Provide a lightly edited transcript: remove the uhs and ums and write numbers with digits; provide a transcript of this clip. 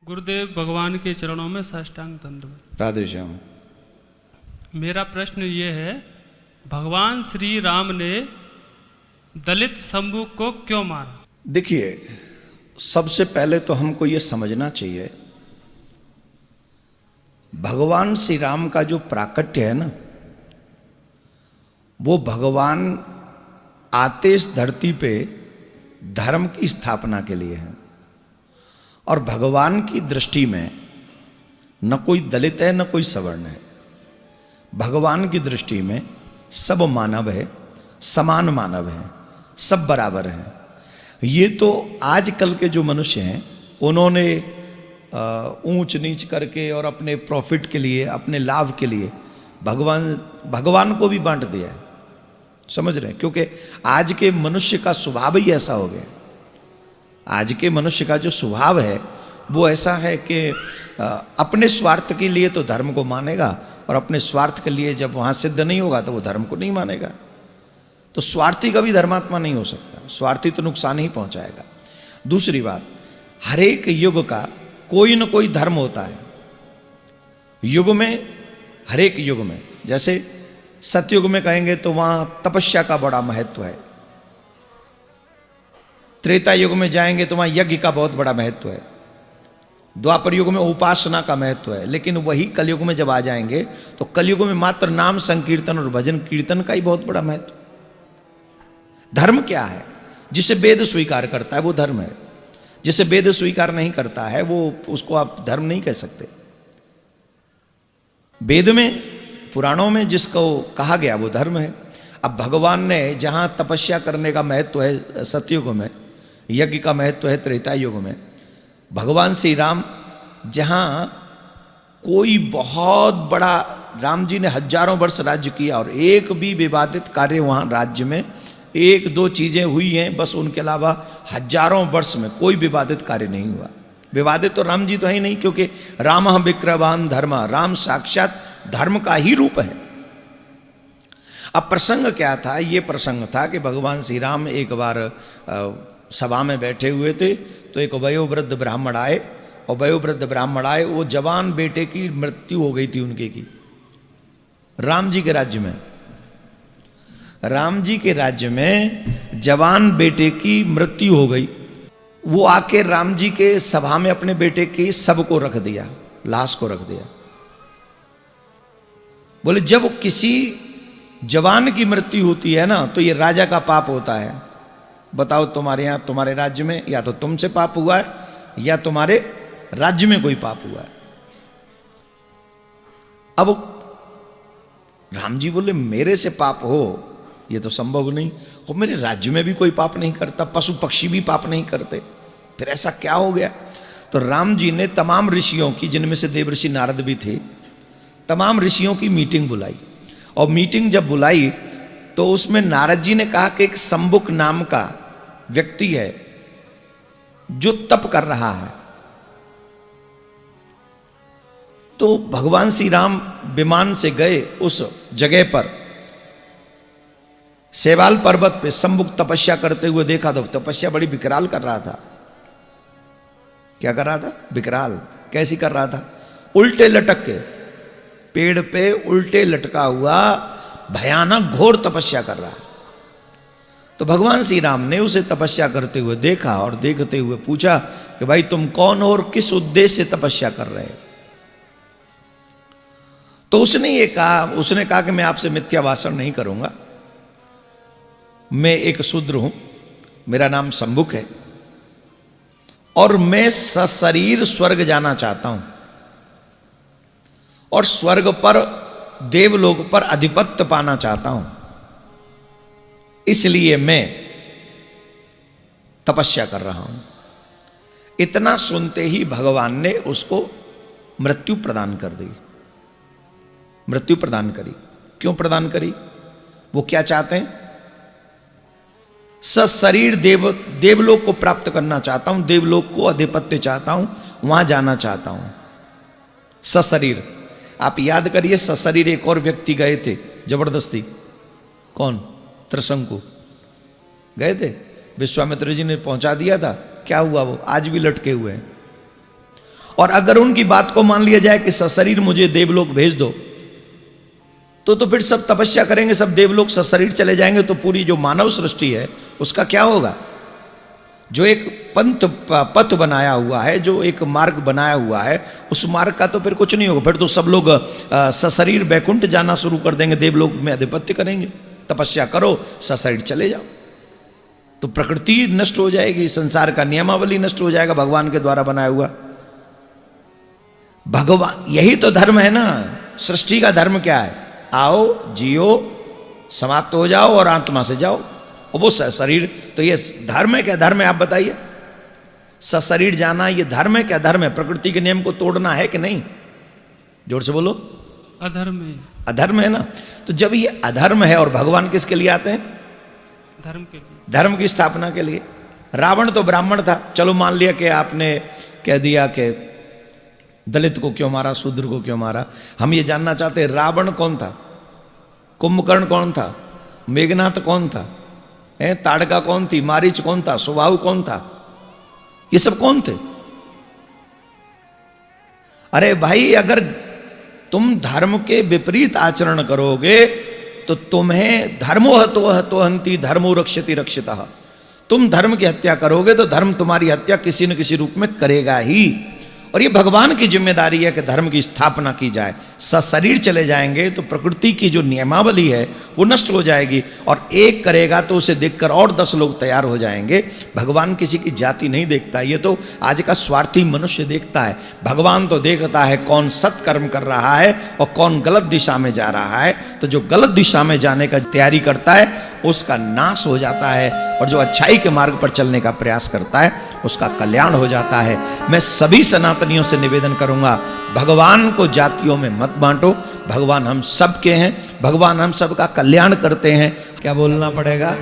गुरुदेव भगवान के चरणों में साष्टांग दंडवत। राधे श्याम। मेरा प्रश्न ये है, भगवान श्री राम ने दलित शंभू को क्यों मारा? देखिए, सबसे पहले तो हमको ये समझना चाहिए, भगवान श्री राम का जो प्राकट्य है ना, वो भगवान आते इस धरती पे धर्म की स्थापना के लिए है। और भगवान की दृष्टि में न कोई दलित है न कोई सवर्ण है। भगवान की दृष्टि में सब मानव है, समान मानव है, सब बराबर हैं। ये तो आजकल के जो मनुष्य हैं उन्होंने ऊंच नीच करके और अपने प्रॉफिट के लिए, अपने लाभ के लिए भगवान को भी बांट दिया है। समझ रहे हैं? क्योंकि आज के मनुष्य का स्वभाव ही ऐसा हो गया। आज के मनुष्य का जो स्वभाव है वो ऐसा है कि अपने स्वार्थ के लिए तो धर्म को मानेगा, और अपने स्वार्थ के लिए जब वहाँ सिद्ध नहीं होगा तो वो धर्म को नहीं मानेगा। तो स्वार्थी कभी धर्मात्मा नहीं हो सकता। स्वार्थी तो नुकसान ही पहुंचाएगा। दूसरी बात, हर एक युग का कोई न कोई धर्म होता है। युग में, हर एक युग में, जैसे सतयुग में कहेंगे तो वहां तपस्या का बड़ा महत्व है। त्रेता युग में जाएंगे तो वहां यज्ञ का बहुत बड़ा महत्व है। द्वापर युग में उपासना का महत्व है। लेकिन वही कलयुग में जब आ जाएंगे तो कलयुग में मात्र नाम संकीर्तन और भजन कीर्तन का ही बहुत बड़ा महत्व। धर्म क्या है? जिसे वेद स्वीकार करता है वो धर्म है। जिसे वेद स्वीकार नहीं करता है वो, उसको आप धर्म नहीं कह सकते। वेद में, पुराणों में जिसको कहा गया वो धर्म है। अब भगवान ने जहां तपस्या करने का महत्व है सतयुग में, यज्ञ का महत्व है त्रेता युग में, भगवान श्री राम जहां कोई बहुत बड़ा, राम जी ने हजारों वर्ष राज्य किया और एक भी विवादित कार्य वहां राज्य में, एक दो चीजें हुई हैं बस, उनके अलावा हजारों वर्ष में कोई विवादित कार्य नहीं हुआ। विवादित तो राम जी तो है नहीं, क्योंकि राम विक्रवान धर्म, राम साक्षात धर्म का ही रूप है। अब प्रसंग क्या था? ये प्रसंग था कि भगवान श्री राम एक बार सभा में बैठे हुए थे तो एक वयोवृद्ध ब्राह्मण आए, और वयोवृद्ध ब्राह्मण आए, वो जवान बेटे की मृत्यु हो गई थी उनके की, राम जी के राज्य में। राम जी के राज्य में जवान बेटे की मृत्यु हो गई। वो आके राम जी के सभा में अपने बेटे की शव को रख दिया, लाश को रख दिया। बोले जब किसी जवान की मृत्यु होती है ना तो ये राजा का पाप होता है। बताओ, तुम्हारे यहां, तुम्हारे राज्य में या तो तुमसे पाप हुआ है या तुम्हारे राज्य में कोई पाप हुआ है। अब राम जी बोले मेरे से पाप हो ये तो संभव नहीं, और मेरे राज्य में भी कोई पाप नहीं करता, पशु पक्षी भी पाप नहीं करते, फिर ऐसा क्या हो गया? तो राम जी ने तमाम ऋषियों की, जिनमें से देवर्षि नारद भी थे, तमाम ऋषियों की मीटिंग बुलाई। और मीटिंग जब बुलाई तो उसमें नारद जी ने कहा कि एक शंभुक नाम का व्यक्ति है जो तप कर रहा है। तो भगवान श्री राम विमान से गए उस जगह पर, सेवाल पर्वत पे शंभुक तपस्या करते हुए देखा। तो तपस्या बड़ी विकराल कर रहा था। क्या कर रहा था? विकराल। कैसी कर रहा था? उल्टे लटक के, पेड़ पे उल्टे लटका हुआ भयानक घोर तपस्या कर रहा है। तो भगवान श्री राम ने उसे तपस्या करते हुए देखा और देखते हुए पूछा कि भाई तुम कौन हो और किस उद्देश्य से तपस्या कर रहे हो? तो उसने कहा कि मैं आपसे मिथ्या भाषण नहीं करूंगा, मैं एक शूद्र हूं, मेरा नाम शंभुक है, और मैं सशरीर स्वर्ग जाना चाहता हूं, और स्वर्ग पर, देवलोक पर अधिपत्य पाना चाहता हूं, इसलिए मैं तपस्या कर रहा हूं। इतना सुनते ही भगवान ने उसको मृत्यु प्रदान कर दी। मृत्यु प्रदान करी। क्यों प्रदान करी? वो क्या चाहते हैं? सशरीर देवलोक को प्राप्त करना चाहता हूं, देवलोक को अधिपत्य चाहता हूं, वहां जाना चाहता हूं। सशरीर, आप याद करिए, सशरीर एक और व्यक्ति गए थे जबरदस्ती। कौन? त्रिशंकु गए थे, विश्वामित्र जी ने पहुंचा दिया था। क्या हुआ? वो आज भी लटके हुए हैं। और अगर उनकी बात को मान लिया जाए कि सशरीर मुझे देवलोक भेज दो, तो फिर सब तपस्या करेंगे, सब देवलोक सशरीर चले जाएंगे, तो पूरी जो मानव सृष्टि है उसका क्या होगा? जो एक पथ बनाया हुआ है, जो एक मार्ग बनाया हुआ है, उस मार्ग का तो फिर कुछ नहीं होगा। फिर तो सब लोग सशरीर वैकुंठ जाना शुरू कर देंगे, देवलोक में आधिपत्य करेंगे। तपस्या करो, सशरीर चले जाओ, तो प्रकृति नष्ट हो जाएगी, संसार का नियमावली नष्ट हो जाएगा भगवान के द्वारा बनाया हुआ। भगवान, यही तो धर्म है ना। सृष्टि का धर्म क्या है? आओ, जियो, समाप्त हो जाओ और आत्मा से जाओ। और वो शरीर, तो ये धर्म है क्या? धर्म है, आप बताइए। सशरीर जाना ये धर्म है क्या? धर्म है। प्रकृति के नियम को तोड़ना है कि नहीं? जोर से बोलो। अधर्म है। अधर्म है ना। तो जब ये अधर्म है, और भगवान किसके लिए आते हैं? धर्म के लिए, धर्म की स्थापना के लिए। रावण तो ब्राह्मण था, चलो मान लिया कि आपने कह दिया कि दलित को क्यों मारा, शूद्र को क्यों मारा। हम ये जानना चाहते हैं रावण कौन था, कुंभकर्ण कौन था, मेघनाथ कौन था, ताड़का कौन थी, मारीच कौन था, सुबाहु कौन था, ये सब कौन थे? अरे भाई, अगर तुम धर्म के विपरीत आचरण करोगे तो तुम्हें धर्मो हतो हंति धर्मो रक्षति रक्षितः। तुम धर्म की हत्या करोगे तो धर्म तुम्हारी हत्या किसी न किसी रूप में करेगा ही। और ये भगवान की जिम्मेदारी है कि धर्म की स्थापना की जाए। सशरीर चले जाएंगे तो प्रकृति की जो नियमावली है वो नष्ट हो जाएगी, और एक करेगा तो उसे देखकर और 10 लोग तैयार हो जाएंगे। भगवान किसी की जाति नहीं देखता, ये तो आज का स्वार्थी मनुष्य देखता है। भगवान तो देखता है कौन सत्कर्म कर रहा है और कौन गलत दिशा में जा रहा है। तो जो गलत दिशा में जाने का तैयारी करता है उसका नाश हो जाता है, और जो अच्छाई के मार्ग पर चलने का प्रयास करता है उसका कल्याण हो जाता है। मैं सभी सनातनियों से निवेदन करूंगा, भगवान को जातियों में मत बांटो। भगवान हम सब के हैं, भगवान हम सब का कल्याण करते हैं। क्या बोलना पड़ेगा?